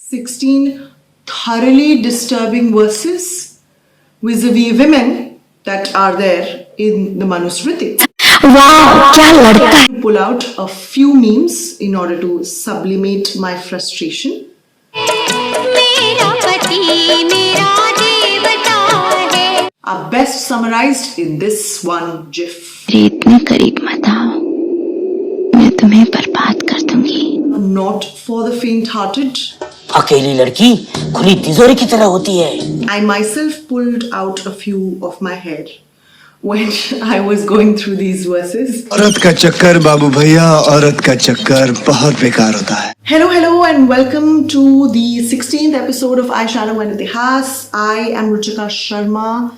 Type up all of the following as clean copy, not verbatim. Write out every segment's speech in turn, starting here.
16 thoroughly disturbing verses vis-a-vis women that are there in the Manusmriti. Wow, kya ladka hai. To pull out a few memes in order to sublimate my frustration. Are best summarized in this one GIF. इतने करीब मत आओ, मैं तुम्हें बर्बाद कर दूंगी. Not for the faint-hearted. अकेली लड़की खुली तिजोरी की तरह होती है. I myself pulled out a few of my hair when I was going through these verses. औरत का चक्कर बाबू भैया, औरत का चक्कर बहुत बेकार होता है. Hello and welcome to the 16th episode of Eyeshadow Etihaas. I am Ruchika Sharma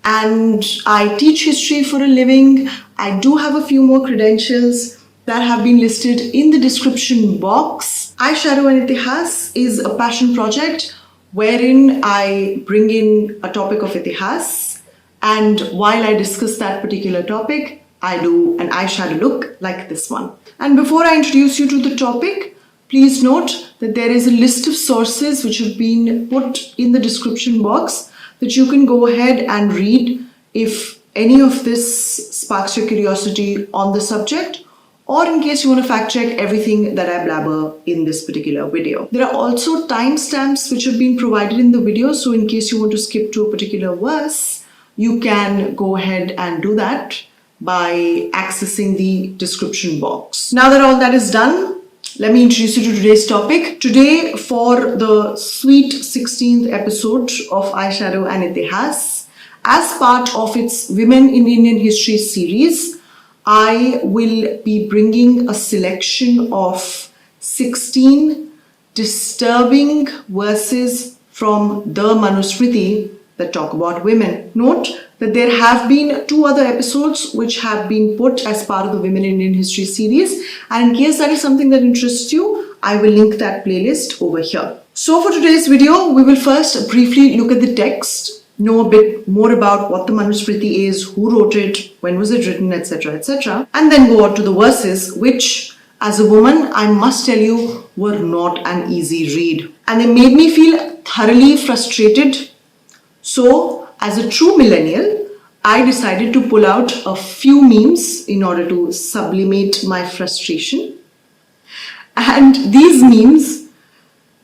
and I teach history for a living. I do have a few more credentials that have been listed in the description box. Eyeshadow Etihaas is a passion project wherein I bring in a topic of Etihaas, and while I discuss that particular topic, I do an eyeshadow look like this one. And before I introduce you to the topic, please note that there is a list of sources which have been put in the description box that you can go ahead and read if any of this sparks your curiosity on the subject, or in case you want to fact check everything that I blabber in this particular video. There are also timestamps which have been provided in the video, so in case you want to skip to a particular verse, you can go ahead and do that by accessing the description box. Now that all that is done, let me introduce you to today's topic. Today, for the sweet 16th episode of Eyeshadow and Etihaas, as part of its Women in Indian History series, I will be bringing a selection of 16 disturbing verses from the Manusmriti that talk about women. Note that there have been 2 other episodes which have been put as part of the Women in Indian History series, and in case that is something that interests you, I will link that playlist over here. So for today's video, we will first briefly look at the text, know a bit more about what the Manusmriti is, who wrote it, when was it written, etc., and then go on to the verses, which as a woman, I must tell you, were not an easy read. And they made me feel thoroughly frustrated. So, as a true millennial, I decided to pull out a few memes in order to sublimate my frustration. And these memes,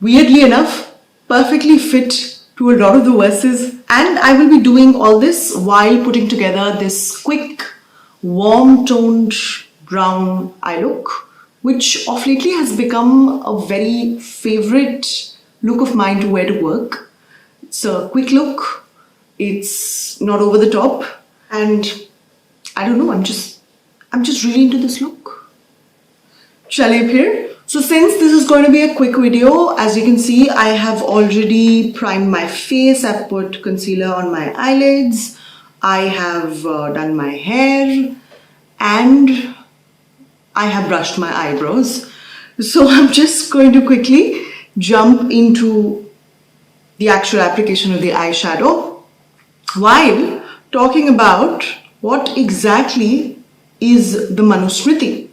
weirdly enough, perfectly fit to a lot of the verses, and I will be doing all this while putting together this quick, warm-toned brown eye look, which of lately has become a very favorite look of mine to wear to work. It's a quick look, it's not over the top, and I don't know, I'm just really into this look. Shall I appear? So since this is going to be a quick video, as you can see, I have already primed my face, I've put concealer on my eyelids, I have done my hair, and I have brushed my eyebrows. So I'm just going to quickly jump into the actual application of the eyeshadow while talking about what exactly is the Manusmriti.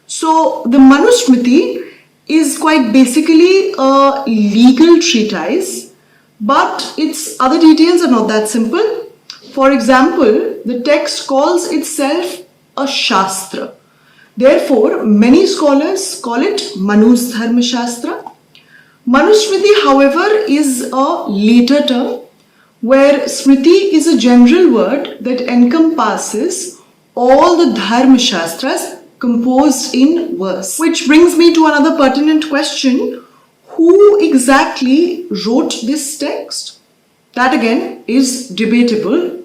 So the Manusmriti is quite basically a legal treatise, but its other details are not that simple. For example, the text calls itself a Shastra. Therefore, many scholars call it Manu's Dharmasha. Manusmriti, however, is a later term where Smriti is a general word that encompasses all the Dharma Shastras composed in verse. Which brings me to another pertinent question. Who exactly wrote this text? That again is debatable.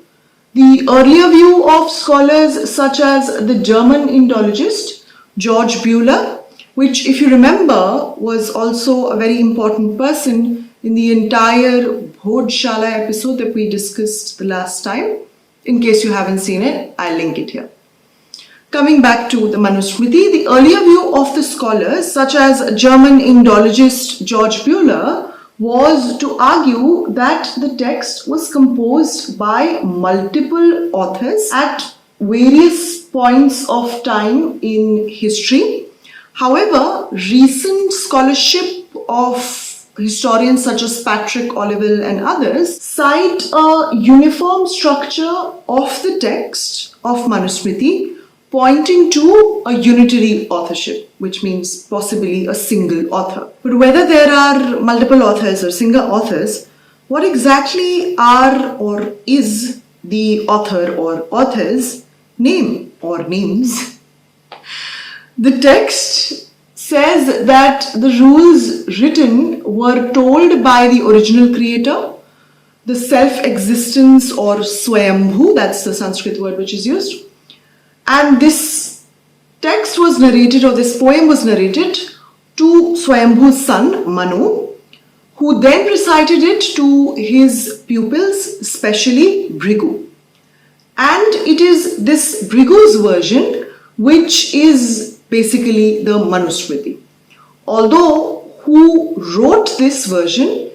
The earlier view of scholars such as the German Indologist Georg Buhler, which if you remember was also a very important person in the entire Bhodshala episode that we discussed the last time. In case you haven't seen it, I'll link it here. Coming back to the Manusmriti, the earlier view of the scholars such as German Indologist Georg Buhler was to argue that the text was composed by multiple authors at various points of time in history. However, recent scholarship of historians such as Patrick, Olivelle and others cite a uniform structure of the text of Manusmriti pointing to a unitary authorship, which means possibly a single author. But whether there are multiple authors or single authors, what exactly are or is the author or author's name or names? The text says that the rules written were told by the original creator, the self-existence or Swayambhu, that's the Sanskrit word which is used. And this text was narrated, or this poem was narrated to Swayambhu's son Manu, who then recited it to his pupils, especially Bhrigu. And it is this Bhrigu's version which is basically the Manusmriti. Although who wrote this version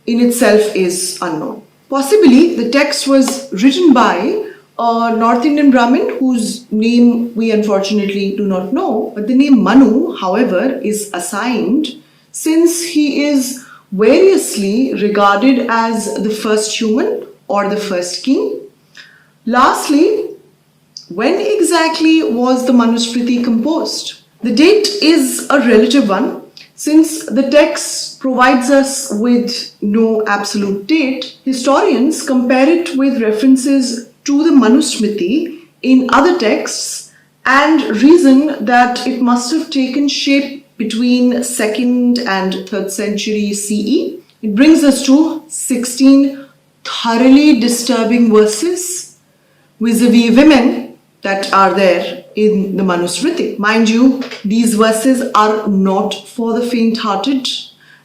in itself is unknown. Possibly the text was written by a North Indian Brahmin whose name we unfortunately do not know, but the name Manu, however, is assigned since he is variously regarded as the first human or the first king. Lastly, when exactly was the Manusmriti composed? The date is a relative one since the text provides us with no absolute date. Historians compare it with references to the Manusmriti in other texts and reason that it must have taken shape between 2nd and 3rd century CE. It brings us to 16 thoroughly disturbing verses vis-a-vis women that are there in the Manusmriti. Mind you, these verses are not for the faint-hearted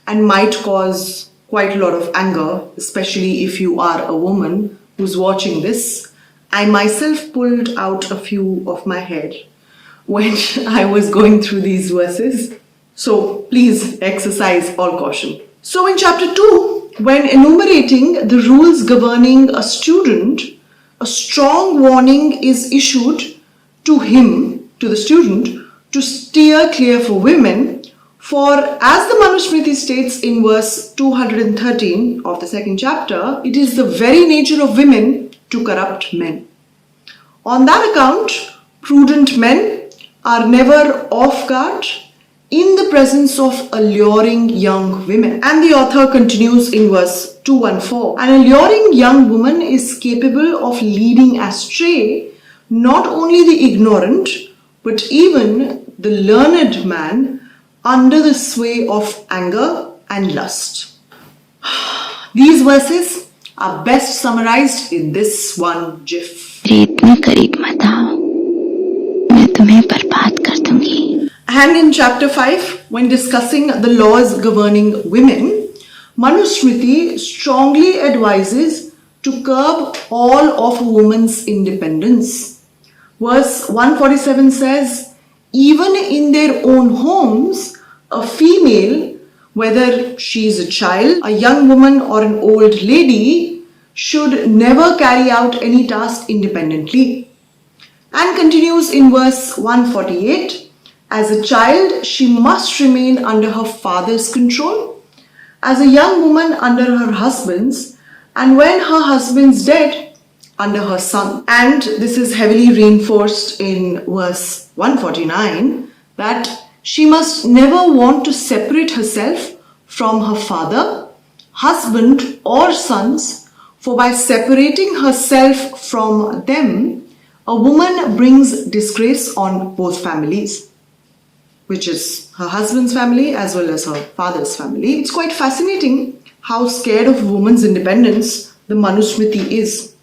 and might cause quite a lot of anger, especially if you are a woman who's watching this. I myself pulled out a few of my hair when I was going through these verses. So please exercise all caution. So in chapter 2, when enumerating the rules governing a student, a strong warning is issued to him, to the student, to steer clear for women. For as the Manusmriti states in verse 213 of the 2nd chapter, it is the very nature of women to corrupt men. On that account, prudent men are never off guard in the presence of alluring young women. And the author continues in verse 214. An alluring young woman is capable of leading astray not only the ignorant, but even the learned man under the sway of anger and lust. These verses are best summarized in this one gif. इतने करीब मत आओ, मैं तुम्हें बर्बाद कर दूंगी. And in chapter 5, when discussing the laws governing women, Manusmriti strongly advises to curb all of a woman's independence. Verse 147 says, even in their own homes, a female, whether she is a child, a young woman or an old lady, should never carry out any task independently. And continues in verse 148, as a child, she must remain under her father's control, as a young woman under her husband's, and when her husband's dead, under her son. And this is heavily reinforced in verse 149, that she must never want to separate herself from her father, husband or sons, for by separating herself from them, a woman brings disgrace on both families, which is her husband's family as well as her father's family. It's quite fascinating how scared of woman's independence the Manusmriti is,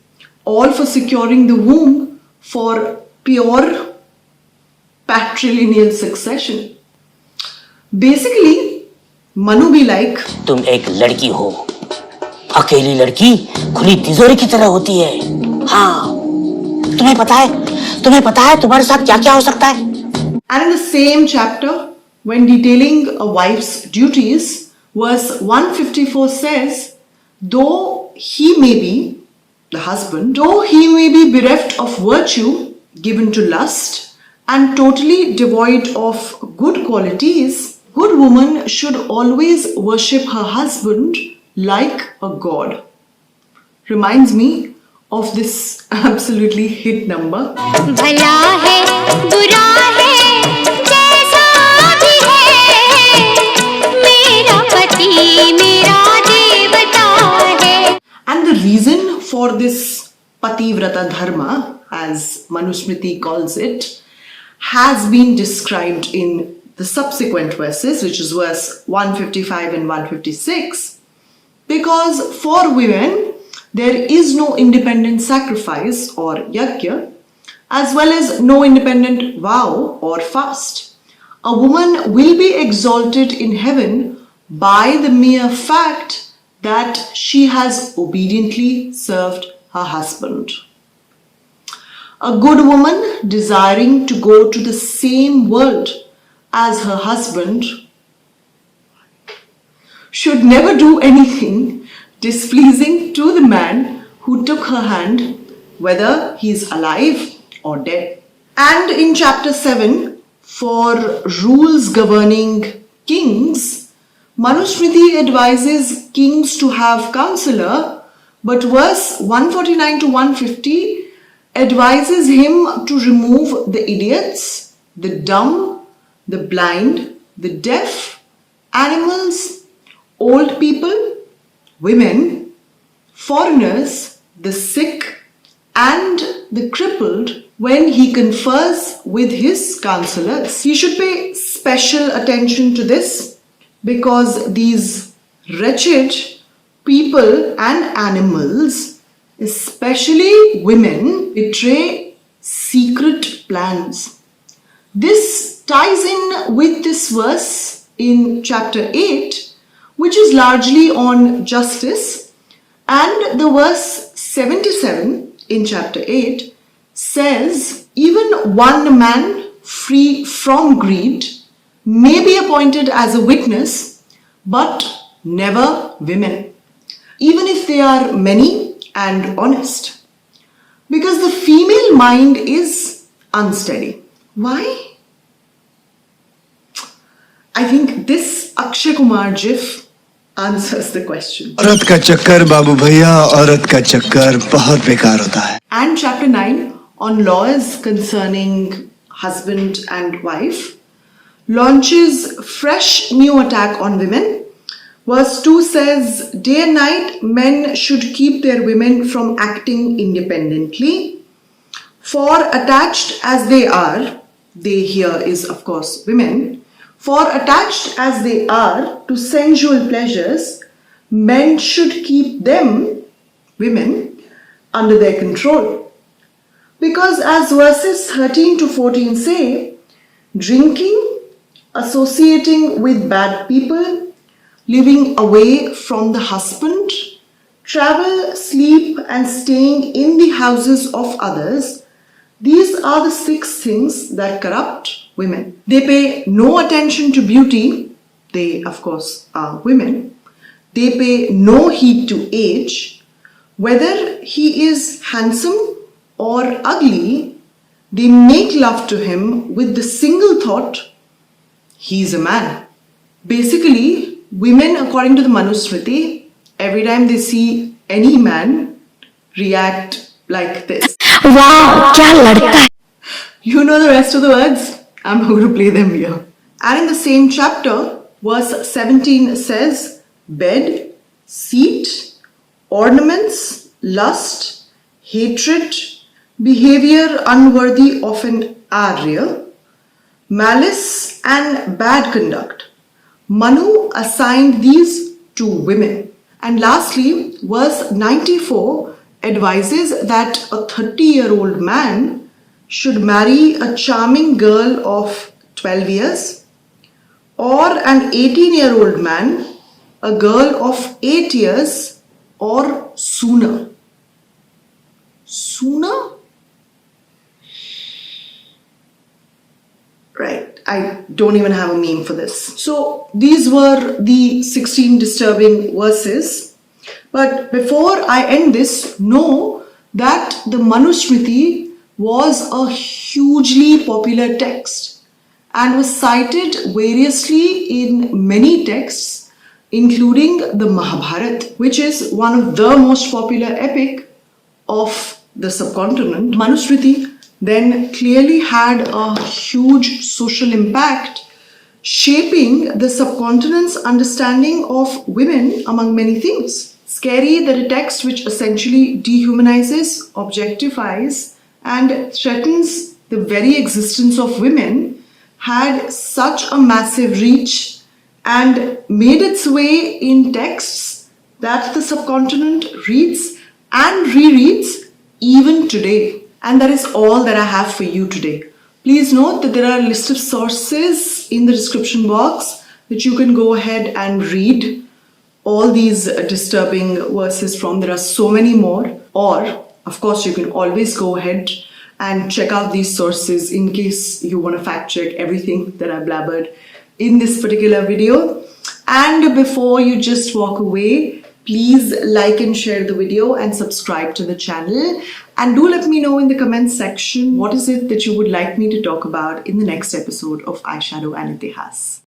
all for securing the womb for pure patrilineal succession. Basically, Manu be like, तुम एक लड़की हो, अकेली लड़की खुली तिजोरी की तरह होती है. हाँ, तुम्हें पता है तुम्हारे साथ क्या क्या हो सकता है. And in the same chapter, when detailing a wife's duties, verse 154 says, though he may be, the husband, though he may be bereft of virtue, given to lust, and totally devoid of good qualities, Good woman should always worship her husband like a god. Reminds me of this absolutely hit number. भला है बुरा है जैसा भी है मेरा पति मेरा देवता है. And the reason for this Pativrata Dharma, as Manusmriti calls it, has been described in the subsequent verses, which is verse 155 and 156, because for women there is no independent sacrifice or yajna, as well as no independent vow or fast. A woman will be exalted in heaven by the mere fact that she has obediently served her husband. A good woman desiring to go to the same world as her husband should never do anything displeasing to the man who took her hand, whether he is alive or dead. And in chapter 7, for rules governing kings, Manusmriti advises kings to have counselor, but verse 149 to 150 advises him to remove the idiots, the dumb, the blind, the deaf, animals, old people, women, foreigners, the sick, and the crippled when he confers with his counselors. He should pay special attention to this because these wretched people and animals, especially women, betray secret plans. This ties in with this verse in chapter 8, which is largely on justice, and the verse 77 in chapter 8 says, even one man free from greed may be appointed as a witness, but never women, even if they are many and honest, because the female mind is unsteady. Why? I think this Akshay Kumar gif answers the question. औरत का चक्कर बाबू भैया औरत का चक्कर बहुत बेकार होता है. And chapter 9 on laws concerning husband and wife launches fresh new attack on women. Verse 2 says, day and night men should keep their women from acting independently, for attached as they are, they here is of course women, for attached as they are to sensual pleasures, men should keep them, women, under their control. Because as verses 13 to 14 say, drinking, associating with bad people, living away from the husband, travel, sleep, and staying in the houses of others, these are the 6 things that corrupt women. They pay no attention to beauty. They, of course, are women. They pay no heed to age. Whether he is handsome or ugly, they make love to him with the single thought, he is a man. Basically, women, according to the Manusmriti, every time they see any man, react like this. वाह क्या लड़का है. You know the rest of the words? I'm not going to play them here. And in the same chapter, verse 17 says, bed, seat, ornaments, lust, hatred, behavior unworthy of an Arya, malice and bad conduct. Manu assigned these to women. And lastly, verse 94 advises that a 30-year-old man should marry a charming girl of 12 years or an 18-year-old man, a girl of 8 years or sooner. Sooner? Right, I don't even have a meme for this. So these were the 16 disturbing verses. But before I end this, know that the Manusmriti was a hugely popular text and was cited variously in many texts, including the Mahabharata, which is one of the most popular epic of the subcontinent. Manusmriti then clearly had a huge social impact, shaping the subcontinent's understanding of women among many things. Scary that a text which essentially dehumanizes, objectifies, and threatens the very existence of women had such a massive reach and made its way in texts that the subcontinent reads and rereads even today. And that is all that I have for you today. Please note that there are a list of sources in the description box that you can go ahead and read all these disturbing verses from. There are so many more. Or, of course, you can always go ahead and check out these sources in case you want to fact check everything that I blabbered in this particular video. And before you just walk away, please like and share the video and subscribe to the channel. And do let me know in the comment section what is it that you would like me to talk about in the next episode of Eyeshadow and Etihaas.